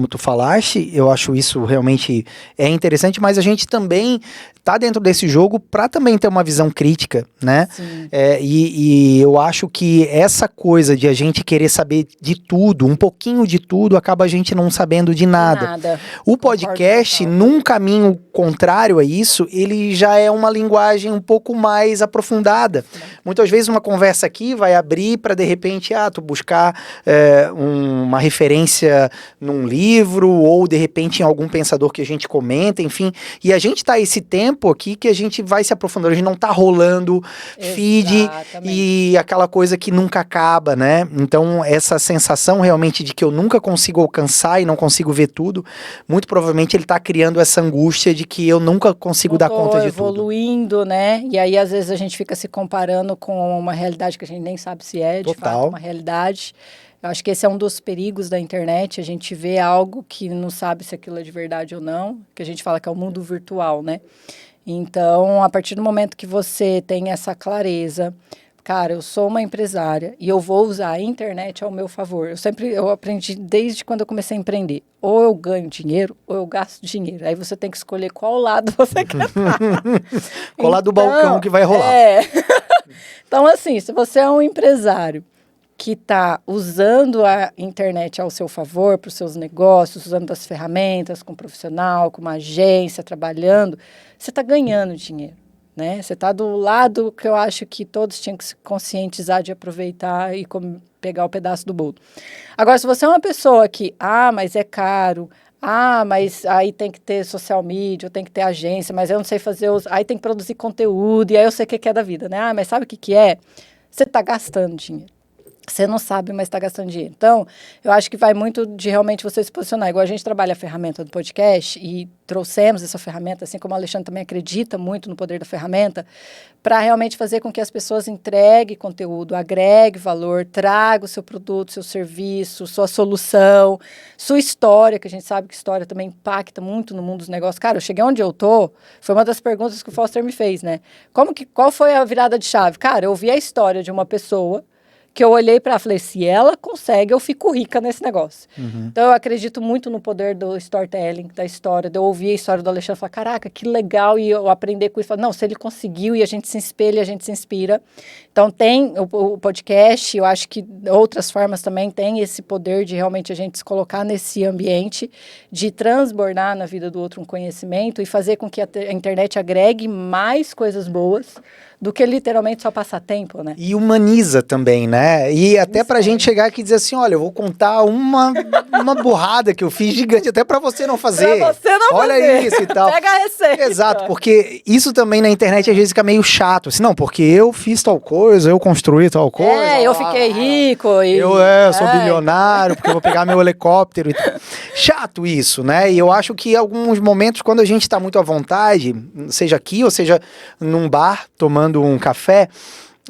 tu falaste, eu acho isso realmente interessante, mas a gente também tá dentro desse jogo para também ter uma visão crítica, né? E eu acho que essa coisa de a gente querer saber de tudo, um pouquinho de tudo, acaba a gente não sabendo de nada. O podcast, num caminho contrário a isso, ele já é uma linguagem um pouco mais aprofundada. Muitas vezes uma conversa aqui vai abrir para de repente tu buscar uma referência num livro ou de repente em algum pensador que a gente comenta, enfim. E a gente tá esse tempo aqui que a gente vai se aprofundando, a gente não tá rolando feed e aquela coisa que nunca acaba, né? Então essa sensação realmente de que eu nunca consigo alcançar e não consigo ver tudo, muito provavelmente ele tá criando essa angústia de que eu nunca consigo dar conta de tudo. Evoluindo, né? E aí às vezes a gente fica se comparando com uma realidade que a gente nem sabe se é de fato uma realidade. Eu acho que esse é um dos perigos da internet, a gente vê algo que não sabe se aquilo é de verdade ou não, que a gente fala que é o mundo virtual, né? Então, a partir do momento que você tem essa clareza, cara, eu sou uma empresária e eu vou usar a internet ao meu favor. Eu aprendi desde quando eu comecei a empreender. Ou eu ganho dinheiro, ou eu gasto dinheiro. Aí você tem que escolher qual lado você quer estar. Qual lado do balcão que vai rolar. Então, assim, se você é um empresário que está usando a internet ao seu favor, para os seus negócios, usando as ferramentas com um profissional, com uma agência, trabalhando, você está ganhando dinheiro, né? Você está do lado que eu acho que todos tinham que se conscientizar de aproveitar e pegar o pedaço do bolo. Agora, se você é uma pessoa que, mas é caro, mas aí tem que ter social media, tem que ter agência, mas eu não sei fazer aí tem que produzir conteúdo, e aí eu sei o que é da vida, né? Mas sabe o que é? Você está gastando dinheiro. Você não sabe, mas está gastando dinheiro. Então, eu acho que vai muito de realmente você se posicionar. Igual a gente trabalha a ferramenta do podcast e trouxemos essa ferramenta, assim como o Alexandre também acredita muito no poder da ferramenta, para realmente fazer com que as pessoas entreguem conteúdo, agregue valor, traga o seu produto, seu serviço, sua solução, sua história, que a gente sabe que história também impacta muito no mundo dos negócios. Cara, eu cheguei onde eu tô, foi uma das perguntas que o Foster me fez, né? Qual foi a virada de chave? Cara, eu ouvi a história de uma pessoa que eu olhei para ela e falei, se ela consegue, eu fico rica nesse negócio. Então, eu acredito muito no poder do storytelling, da história, de eu ouvir a história do Alexandre e falar, caraca, que legal, e eu aprender com isso. Falar, não, se ele conseguiu, e a gente se espelha, a gente se inspira. Então, tem o podcast, eu acho que outras formas também têm esse poder de realmente a gente se colocar nesse ambiente, de transbordar na vida do outro um conhecimento e fazer com que a internet agregue mais coisas boas do que literalmente só passar tempo, né? E humaniza também, né? né? E até pra gente chegar aqui e dizer assim, olha, eu vou contar uma burrada que eu fiz gigante, até pra você não fazer. Pra você não olha fazer. isso e tal. Pega a receita. Exato, porque isso também na internet às vezes fica meio chato. Assim, não, porque eu fiz tal coisa, eu construí tal coisa. Eu fiquei rico. E... Eu sou bilionário, porque eu vou pegar meu helicóptero e tal. Chato isso, né? E eu acho que em alguns momentos, quando a gente tá muito à vontade, seja aqui ou seja num bar, tomando um café,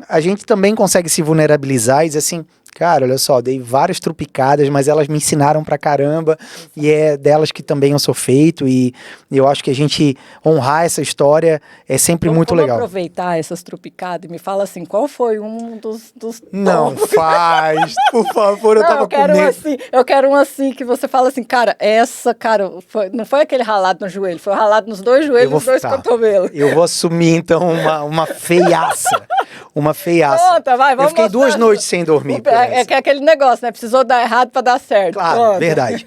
a gente também consegue se vulnerabilizar e dizer assim, cara, olha só, dei várias trupicadas, mas elas me ensinaram pra caramba e é delas que também eu sou feito e eu acho que a gente honrar essa história é sempre muito legal. Aproveitar essas trupicadas e me fala assim, qual foi um dos Não faz, por favor, eu quero um assim, que você fala assim, cara, não foi aquele ralado no joelho, foi ralado nos dois joelhos e nos dois cotovelos. Eu vou assumir então uma feiaça. Uma feiaça. Conta, vai, vamos eu fiquei mostrar. 2 noites sem dormir. É que é aquele negócio, né? Precisou dar errado pra dar certo. Claro, Conta. verdade.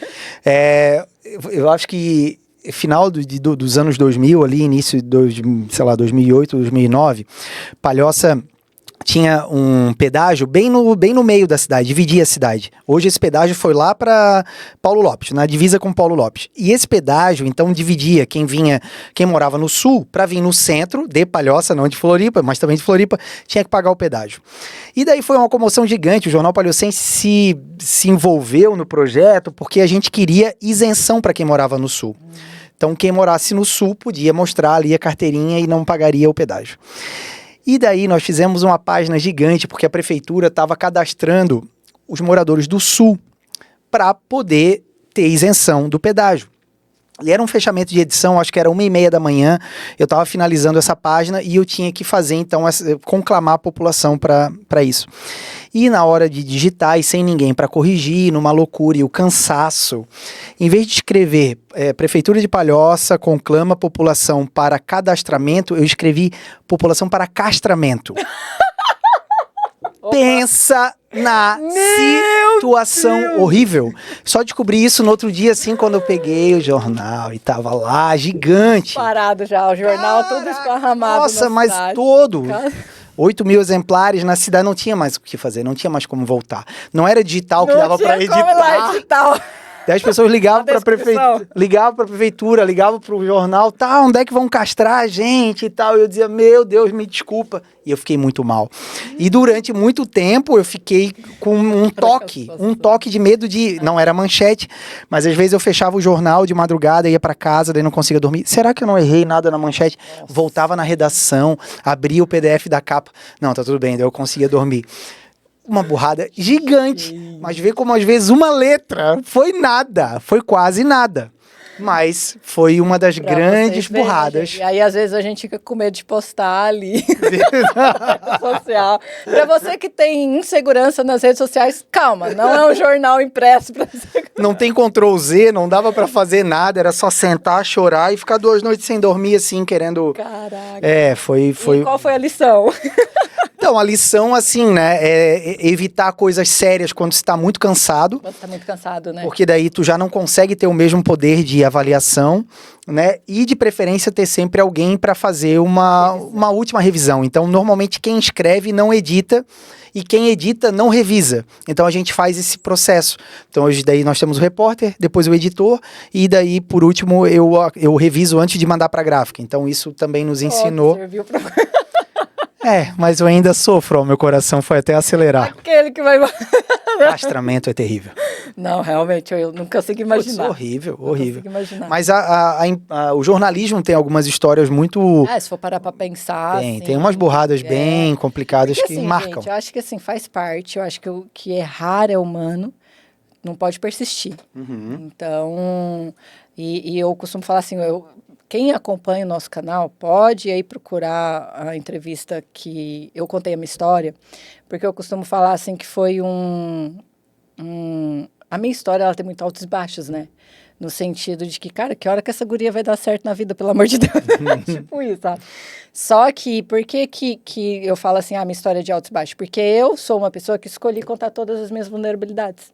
Eu acho que final dos anos 2000, ali, início de 2008, 2009, Palhoça tinha um pedágio bem no meio da cidade, dividia a cidade. Hoje esse pedágio foi lá para Paulo Lopes, na divisa com Paulo Lopes. E esse pedágio, então, dividia quem morava no sul para vir no centro de Palhoça, não de Floripa, mas também de Floripa, tinha que pagar o pedágio. E daí foi uma comoção gigante, o Jornal Palhocense se envolveu no projeto porque a gente queria isenção para quem morava no sul. Então, quem morasse no sul podia mostrar ali a carteirinha e não pagaria o pedágio. E daí nós fizemos uma página gigante, porque a prefeitura estava cadastrando os moradores do sul para poder ter isenção do pedágio. E era um fechamento de edição, acho que era 1h30 da manhã, eu estava finalizando essa página e eu tinha que fazer, então, conclamar a população para isso. E na hora de digitar e sem ninguém para corrigir, numa loucura e o cansaço, em vez de escrever Prefeitura de Palhoça conclama a população para cadastramento, eu escrevi população para castramento. Pensa na situação horrível. Só descobri isso no outro dia, assim, quando eu peguei o jornal e tava lá, gigante. Parado já, o jornal todo esparramado. Nossa, mas cidade. todo. 8.000 exemplares na cidade, não tinha mais o que fazer, não tinha mais como voltar. Não era digital que dava para editar. 10 pessoas ligavam para a prefeitura, ligavam para o jornal, tá, onde é que vão castrar a gente e tal. E eu dizia, meu Deus, me desculpa. E eu fiquei muito mal. E durante muito tempo eu fiquei com um toque de medo de... Não era manchete, mas às vezes eu fechava o jornal de madrugada, ia para casa, daí não conseguia dormir. Será que eu não errei nada na manchete? Nossa. Voltava na redação, abria o PDF da capa. Não, tá tudo bem, daí eu conseguia dormir. Uma burrada gigante, mas vê como às vezes uma letra foi nada, foi quase nada, mas foi uma das grandes burradas. E aí às vezes a gente fica com medo de postar ali social. Para você que tem insegurança nas redes sociais, calma, não é um jornal impresso para você. Não tem Ctrl+Z, não dava para fazer nada, era só sentar, chorar e ficar 2 noites sem dormir assim, querendo... Caraca. Foi... E qual foi a lição? Então, a lição, assim, né, é evitar coisas sérias quando você está muito cansado. Quando está muito cansado, né? Porque daí tu já não consegue ter o mesmo poder de avaliação, né? E de preferência ter sempre alguém para fazer uma última revisão. Então, normalmente quem escreve não edita e quem edita não revisa. Então, a gente faz esse processo. Então, hoje daí nós temos o repórter, depois o editor e daí, por último, eu reviso antes de mandar para a gráfica. Então, isso também nos ensinou... Serviu pra... mas eu ainda sofro, meu coração foi até acelerar. Aquele que vai... Castramento é terrível. Não, realmente, eu não consigo imaginar. Horrível. Não consigo imaginar. Mas o jornalismo tem algumas histórias muito... se for parar pra pensar... Tem umas burradas bem complicadas. Porque, que marcam. Gente, eu acho que assim, faz parte, eu acho que o que errar é humano, não pode persistir. Uhum. Então, e eu costumo falar assim, quem acompanha o nosso canal pode aí procurar a entrevista que eu contei a minha história, porque eu costumo falar assim que foi a minha história, ela tem muito altos e baixos, né? No sentido de que, cara, que hora que essa guria vai dar certo na vida, pelo amor de Deus? Tipo isso, sabe? Só que, por que eu falo assim, minha história é de altos e baixos? Porque eu sou uma pessoa que escolhi contar todas as minhas vulnerabilidades.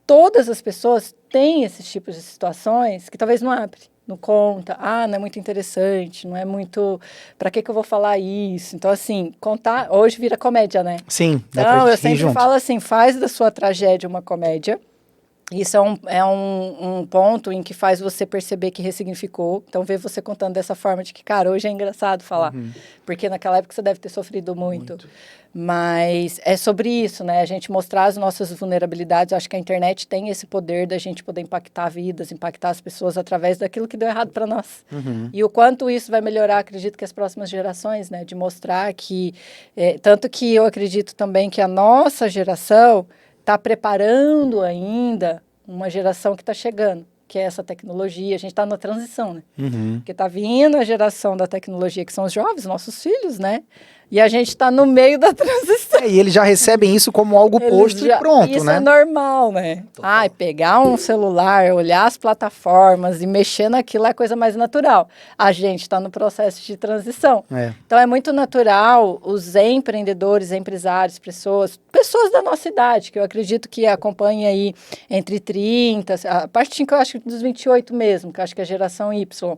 Todas as pessoas têm esses tipos de situações que talvez não abrem. não conta, não é muito interessante, não é muito, para que eu vou falar isso? Então, assim, contar, hoje vira comédia, né? Sim, dá Então, pra eu gente rir sempre junto. falo assim, faz da sua tragédia uma comédia. Isso é um ponto em que faz você perceber que ressignificou. Então, ver você contando dessa forma de que, cara, hoje é engraçado falar. Porque naquela época você deve ter sofrido muito. Mas é sobre isso, né? A gente mostrar as nossas vulnerabilidades. Eu acho que a internet tem esse poder da gente poder impactar vidas, impactar as pessoas através daquilo que deu errado para nós. E o quanto isso vai melhorar, acredito que as próximas gerações, né? De mostrar que... tanto que eu acredito também que a nossa geração está preparando ainda uma geração que está chegando, que é essa tecnologia. A gente está na transição, né? Porque está vindo a geração da tecnologia, que são os jovens, nossos filhos, né? E a gente está no meio da transição. E eles já recebem isso como algo posto e pronto, isso né? é normal, né? Pegar um celular, olhar as plataformas e mexer naquilo é a coisa mais natural. A gente está no processo de transição. Então, é muito natural os empreendedores, empresários, pessoas da nossa idade, que eu acredito que acompanhem aí entre 30, a partir que eu acho dos 28 mesmo, que eu acho que é a geração Y,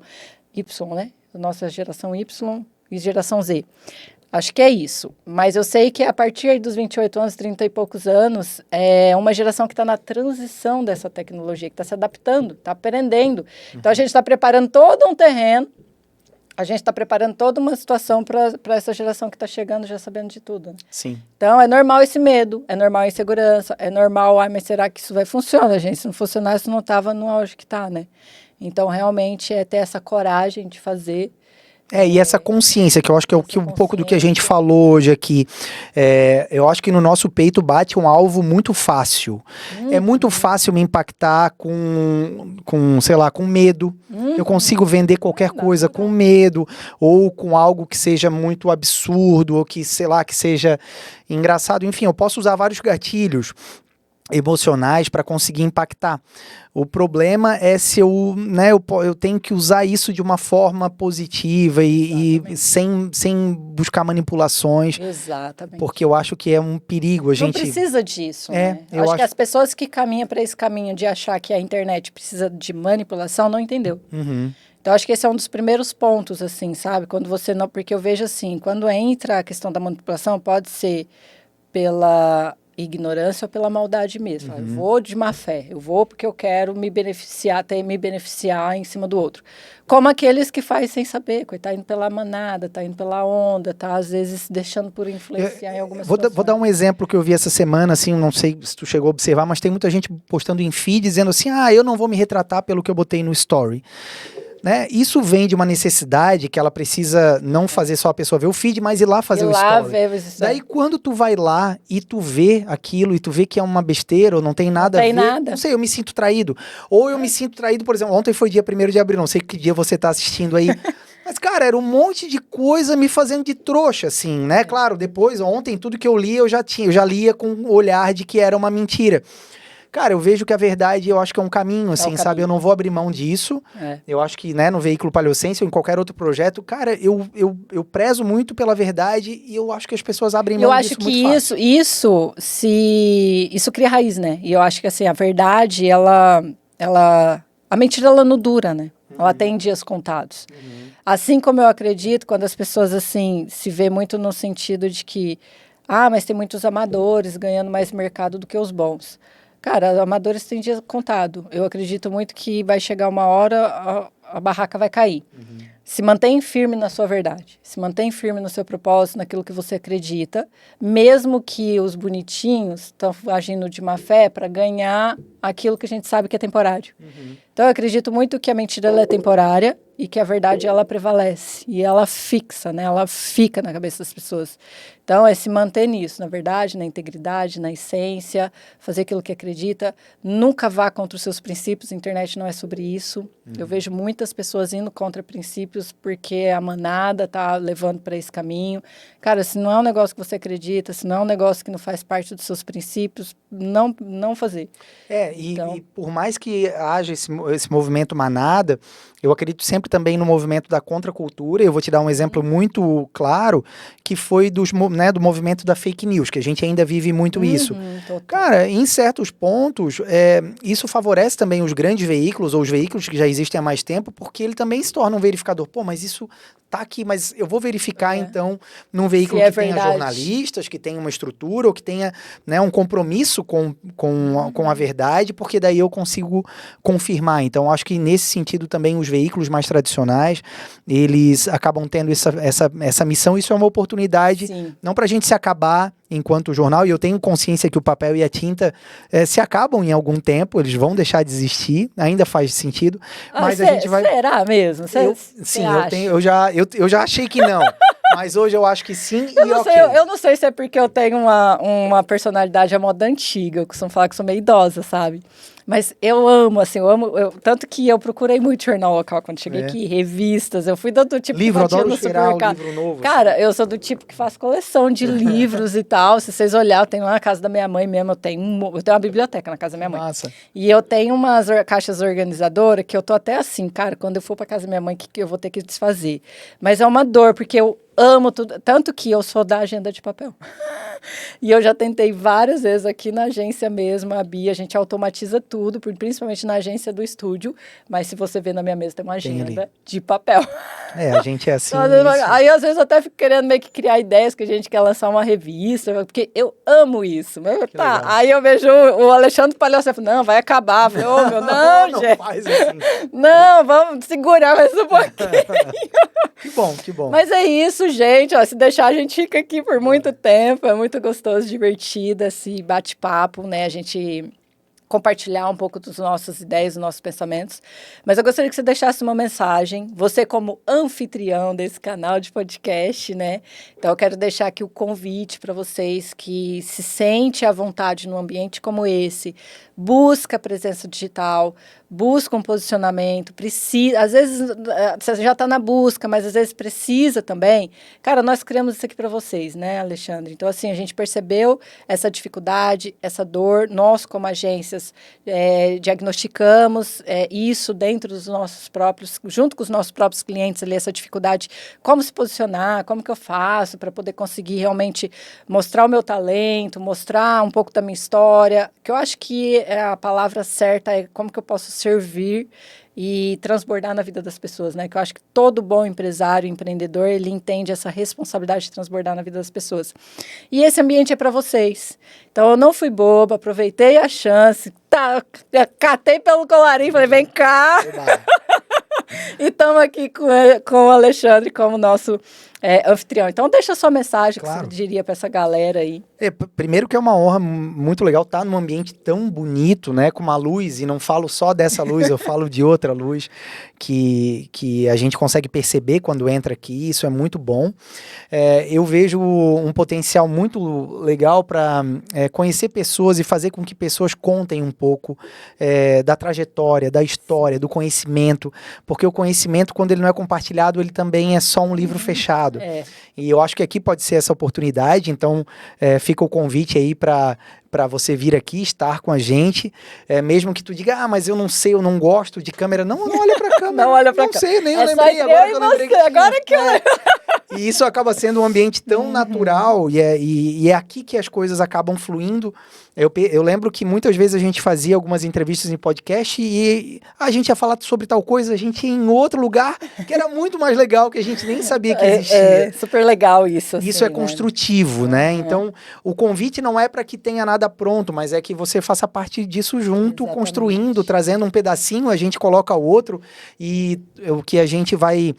né? Nossa geração Y e geração Z. Acho que é isso. Mas eu sei que a partir dos 28 anos, 30 e poucos anos, é uma geração que está na transição dessa tecnologia, que está se adaptando, está aprendendo. Então, a gente está preparando todo um terreno, a gente está preparando toda uma situação para essa geração que está chegando já sabendo de tudo. Né? Sim. Então, é normal esse medo, é normal a insegurança, é normal, mas será que isso vai funcionar, gente? Se não funcionasse, não estava no auge que está, né? Então, realmente, é ter essa coragem de fazer. E essa consciência, que eu acho que é um pouco do que a gente falou hoje aqui. Eu acho que no nosso peito bate um alvo muito fácil. É muito fácil me impactar sei lá, com medo. Eu consigo vender qualquer coisa com medo, ou com algo que seja muito absurdo, ou que, sei lá, que seja engraçado. Enfim, eu posso usar vários gatilhos emocionais para conseguir impactar. O problema é se eu tenho que usar isso de uma forma positiva e sem buscar manipulações. Exatamente. Porque eu acho que é um perigo. Não precisa disso, né? Eu acho que as pessoas que caminham para esse caminho de achar que a internet precisa de manipulação não entendeu. Então, acho que esse é um dos primeiros pontos, assim, sabe? Quando você não... Porque eu vejo assim, quando entra a questão da manipulação, pode ser pela ignorância ou pela maldade mesmo. Eu vou de má fé, eu vou porque eu quero me beneficiar em cima do outro. Como aqueles que fazem sem saber, tá indo pela manada, tá indo pela onda, tá às vezes deixando por influenciar em algumas situações. Vou dar um exemplo que eu vi essa semana, assim, não sei se tu chegou a observar, mas tem muita gente postando em feed dizendo assim, eu não vou me retratar pelo que eu botei no story. Né? Isso vem de uma necessidade que ela precisa não fazer só a pessoa ver o feed, mas ir lá fazer o story. Daí quando tu vai lá e tu vê aquilo e tu vê que é uma besteira ou não tem nada a ver, não sei, eu me sinto traído. Ou eu me sinto traído, por exemplo, ontem foi dia 1º de abril, não sei que dia você tá assistindo aí. Mas, cara, era um monte de coisa me fazendo de trouxa, assim, né? Claro, depois, ontem, tudo que eu li, eu já lia com o olhar de que era uma mentira. Cara, eu vejo que a verdade, eu acho que é um caminho, assim, sabe? Eu não vou abrir mão disso. Eu acho que, né, no Veículo Paleocência ou em qualquer outro projeto, cara, eu prezo muito pela verdade e eu acho que as pessoas abrem mão disso muito fácil. Eu acho que isso cria raiz, né? E eu acho que, assim, a verdade, a mentira, ela não dura, né? Ela tem dias contados. Assim como eu acredito, quando as pessoas, assim, se vê muito no sentido de que, mas tem muitos amadores ganhando mais mercado do que os bons. Cara, os amadores têm dia contado. Eu acredito muito que vai chegar uma hora, a barraca vai cair. Se mantém firme na sua verdade. Se mantém firme no seu propósito, naquilo que você acredita. Mesmo que os bonitinhos estão agindo de má fé para ganhar aquilo que a gente sabe que é temporário. Então, eu acredito muito que a mentira ela é temporária e que a verdade ela prevalece. E ela fixa, né? Ela fica na cabeça das pessoas. Então, é se manter nisso, na verdade, na integridade, na essência, fazer aquilo que acredita. Nunca vá contra os seus princípios, a internet não é sobre isso. Eu vejo muitas pessoas indo contra princípios porque a manada está levando para esse caminho. Cara, se não é um negócio que você acredita, se não é um negócio que não faz parte dos seus princípios, não fazer. E por mais que haja esse movimento manada, eu acredito sempre também no movimento da contracultura. Eu vou te dar um exemplo muito claro, que foi do movimento da fake news, que a gente ainda vive muito isso. Cara, em certos pontos, isso favorece também os grandes veículos, ou os veículos que já existem há mais tempo, porque ele também se torna um verificador. Pô, mas isso tá aqui, mas eu vou verificar, então, num veículo que tenha jornalistas, que tenha uma estrutura, ou que tenha, né, um compromisso com a verdade, porque daí eu consigo confirmar. Então, acho que nesse sentido também os veículos mais tradicionais, eles acabam tendo essa missão. Isso é uma oportunidade, não para a gente se acabar enquanto jornal, e eu tenho consciência que o papel e a tinta se acabam em algum tempo, eles vão deixar de existir, ainda faz sentido, mas a gente vai... Será mesmo? Eu já achei que não, mas hoje eu acho que sim. Eu não sei se é porque eu tenho uma personalidade à moda antiga, eu costumo falar que sou meio idosa, sabe? Mas eu amo, assim, tanto que eu procurei muito jornal local quando cheguei aqui, revistas, eu fui do tipo livro, que batia adoro no cheirar supermercado. o livro novo. Cara, assim. Eu sou do tipo que faz coleção de livros e tal, se vocês olharem, eu tenho lá na casa da minha mãe mesmo, eu tenho uma biblioteca na casa da minha mãe. Massa. E eu tenho umas caixas organizadoras que eu tô até assim, cara, quando eu for pra casa da minha mãe, que eu vou ter que desfazer. Mas é uma dor, porque eu amo tudo, tanto que eu sou da agenda de papel. E eu já tentei várias vezes aqui na agência mesmo, a Bia, a gente automatiza tudo, principalmente na agência do estúdio, mas se você ver na minha mesa tem uma agenda de papel. A gente é assim. Aí às vezes eu até fico querendo meio que criar ideias que a gente quer lançar uma revista, porque eu amo isso. Tá, aí eu vejo o Alexandre Palhaço, não, vai acabar. Eu falei, não, não gente. Faz assim. Não, vamos segurar mais um pouquinho. Que bom. Mas é isso, gente. Ó, se deixar, a gente fica aqui por muito tempo. É muito gostoso, divertido esse bate-papo, né? A gente compartilhar um pouco das nossas ideias, dos nossos pensamentos. Mas eu gostaria que você deixasse uma mensagem, você como anfitrião desse canal de podcast, né? Então eu quero deixar aqui o convite para vocês que se sente à vontade num ambiente como esse, busca a presença digital, busca um posicionamento, precisa, às vezes você já está na busca, mas às vezes precisa também. Cara, nós criamos isso aqui para vocês, né, Alexandre? Então, assim, a gente percebeu essa dificuldade, essa dor, nós como agências diagnosticamos isso dentro dos nossos próprios, junto com os nossos próprios clientes ali, essa dificuldade, como se posicionar, como que eu faço para poder conseguir realmente mostrar o meu talento, mostrar um pouco da minha história, que eu acho que a palavra certa é como que eu posso servir e transbordar na vida das pessoas, né? Que eu acho que todo bom empresário, empreendedor, ele entende essa responsabilidade de transbordar na vida das pessoas. E esse ambiente é para vocês. Então, eu não fui boba, aproveitei a chance, catei pelo colarinho, falei, vem cá. E estamos aqui com o Alexandre como nosso anfitrião. Então, deixa a sua mensagem, claro, que você diria para essa galera aí. Primeiro que é uma honra muito legal estar num ambiente tão bonito, né, com uma luz, e não falo só dessa luz, eu falo de outra luz que a gente consegue perceber quando entra aqui, isso é muito bom. Eu vejo um potencial muito legal para conhecer pessoas e fazer com que pessoas contem um pouco da trajetória, da história, do conhecimento, porque o conhecimento, quando ele não é compartilhado, ele também é só um livro fechado. E eu acho que aqui pode ser essa oportunidade, então fica o convite aí para você vir aqui, estar com a gente, mesmo que tu diga, mas eu não sei, eu não gosto de câmera. Não olha pra câmera. Não olha pra câmera. Não sei, nem eu lembrei. Agora que eu lembrei que agora que eu E isso acaba sendo um ambiente tão natural, e é aqui que as coisas acabam fluindo. Eu lembro que muitas vezes a gente fazia algumas entrevistas em podcast e a gente ia falar sobre tal coisa, a gente ia em outro lugar, que era muito mais legal, que a gente nem sabia que existia. É super legal isso. Isso assim, é construtivo, né? Então, o convite não é para que tenha nada pronto, mas é que você faça parte disso junto, exatamente, construindo, trazendo um pedacinho, a gente coloca o outro, e o que a gente vai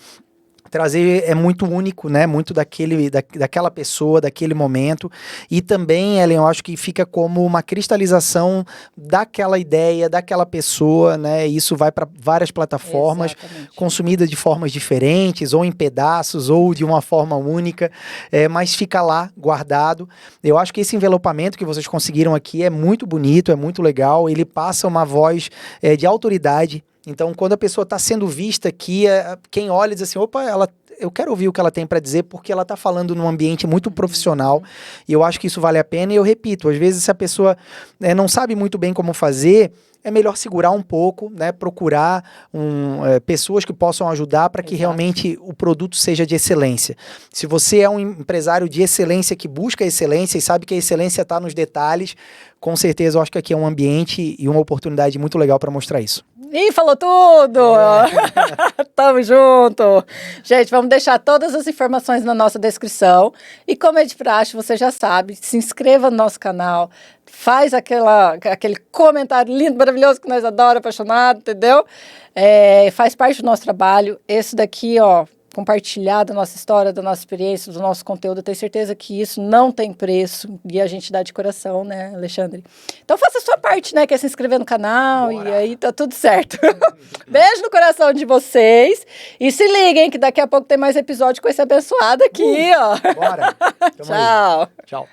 trazer é muito único, né? Muito daquela pessoa, daquele momento. E também, Ellen, eu acho que fica como uma cristalização daquela ideia, daquela pessoa, né? E isso vai para várias plataformas, exatamente, consumida de formas diferentes, ou em pedaços, ou de uma forma única, mas fica lá, guardado. Eu acho que esse envelopamento que vocês conseguiram aqui é muito bonito, é muito legal, ele passa uma voz de autoridade. Então, quando a pessoa está sendo vista aqui, quem olha diz assim, opa, eu quero ouvir o que ela tem para dizer, porque ela está falando num ambiente muito profissional, e eu acho que isso vale a pena, e eu repito, às vezes se a pessoa não sabe muito bem como fazer, é melhor segurar um pouco, né, procurar pessoas que possam ajudar para que realmente o produto seja de excelência. Se você é um empresário de excelência que busca excelência e sabe que a excelência está nos detalhes, com certeza eu acho que aqui é um ambiente e uma oportunidade muito legal para mostrar isso. Ih, falou tudo! Tamo junto! Gente, vamos deixar todas as informações na nossa descrição. E como é de praxe, você já sabe, se inscreva no nosso canal, faz aquele comentário lindo, maravilhoso que nós adoramos, apaixonado, entendeu? Faz parte do nosso trabalho. Esse daqui, ó, compartilhar da nossa história, da nossa experiência, do nosso conteúdo. Eu tenho certeza que isso não tem preço e a gente dá de coração, né, Alexandre? Então faça a sua parte, né, que é se inscrever no canal. Bora. E aí tá tudo certo. Beijo no coração de vocês e se liguem que daqui a pouco tem mais episódio com esse abençoado aqui, ó. Bora. Tchau. Tchau.